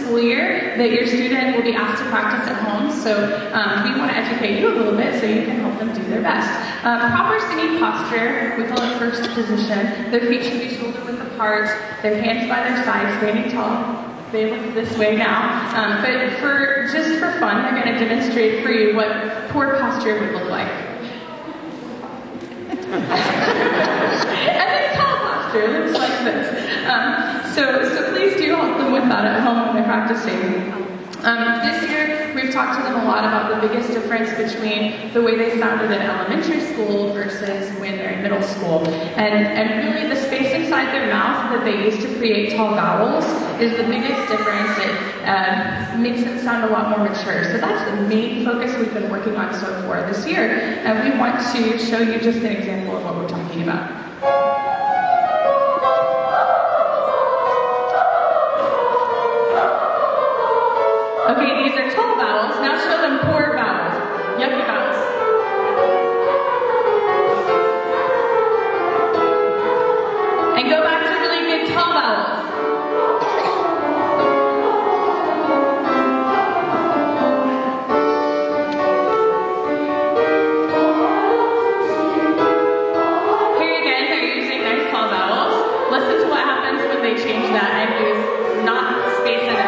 school year that your student will be asked to practice at home, so we want to educate you a little bit so you can help them do their best. Proper singing posture, we call it first position. Their feet should be shoulder width apart, their hands by their sides, standing tall. They look this way now, but just for fun, they're going to demonstrate for you what poor posture would look like. And then tall posture looks like this. So please do help them with that at home when they're practicing. This year, we've talked to them a lot about the biggest difference between the way they sounded in elementary school versus when they're in middle school. And really, the space inside their mouth that they use to create tall vowels is the biggest difference. It makes them sound a lot more mature. So that's the main focus we've been working on so far this year. And we want to show you just an example of what we're talking about. Okay, these are tall vowels. Now show them poor vowels. Yucky vowels. And go back to really good tall vowels. Here again, they're using nice tall vowels. Listen to what happens when they change that and use not space in it.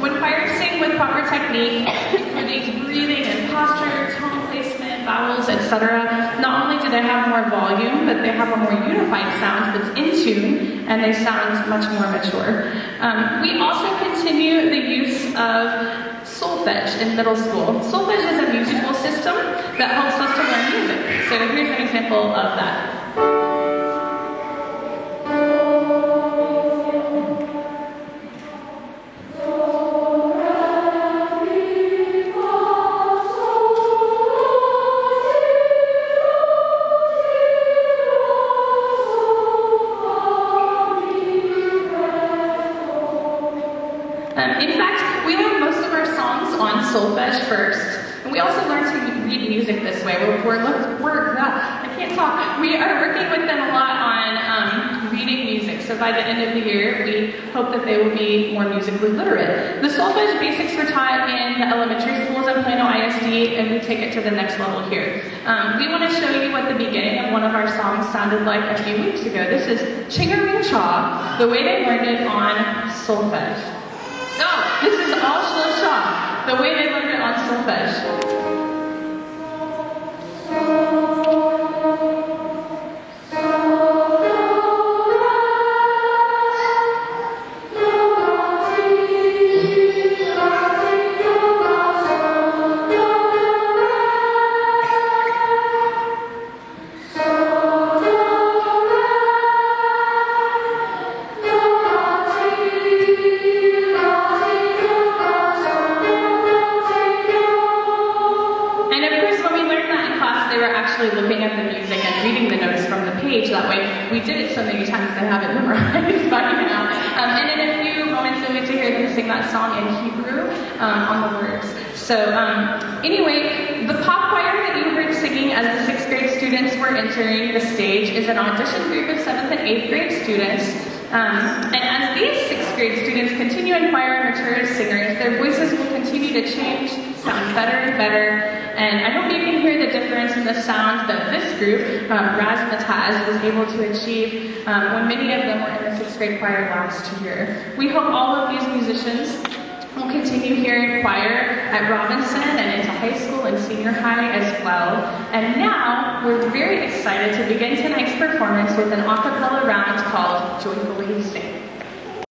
When choirs sing with proper technique, through these breathing and posture, tone placement, vowels, etc., not only do they have more volume, but they have a more unified sound that's in tune, and they sound much more mature. We also continue the use of solfege in middle school. Solfege is a musical system that helps us to learn music. So here's an example of that. In fact, we learn most of our songs on solfege first, and we also learn to read music this way. I can't talk. We are working with them a lot on reading music, so by the end of the year, we hope that they will be more musically literate. The solfege basics were taught in the elementary schools at Plano ISD, and we take it to the next level here. We want to show you what the beginning of one of our songs sounded like a few weeks ago. This is Ching-a-ring-cha, the way they learned it on solfege. No, this is all Shil-sha, the way they learned it on solfege. Looking at the music and reading the notes from the page. That way, we did it so many times they have it memorized by now. And in a few moments, you'll get to hear them sing that song in Hebrew on the words. So anyway, the pop choir that you heard singing as the 6th grade students were entering the stage is an audition group of 7th and 8th grade students. And as these 6th grade students continue in choir and mature as singers, their voices will continue to change, sound better and better. And I hope you can hear the difference in the sound that this group, Razzmatazz, was able to achieve when many of them were in the 6th grade choir last year. We hope all of these musicians will continue here in choir at Robinson and into high school and senior high as well. And now, we're very excited to begin tonight's performance with an a cappella round called Joyfully Sing.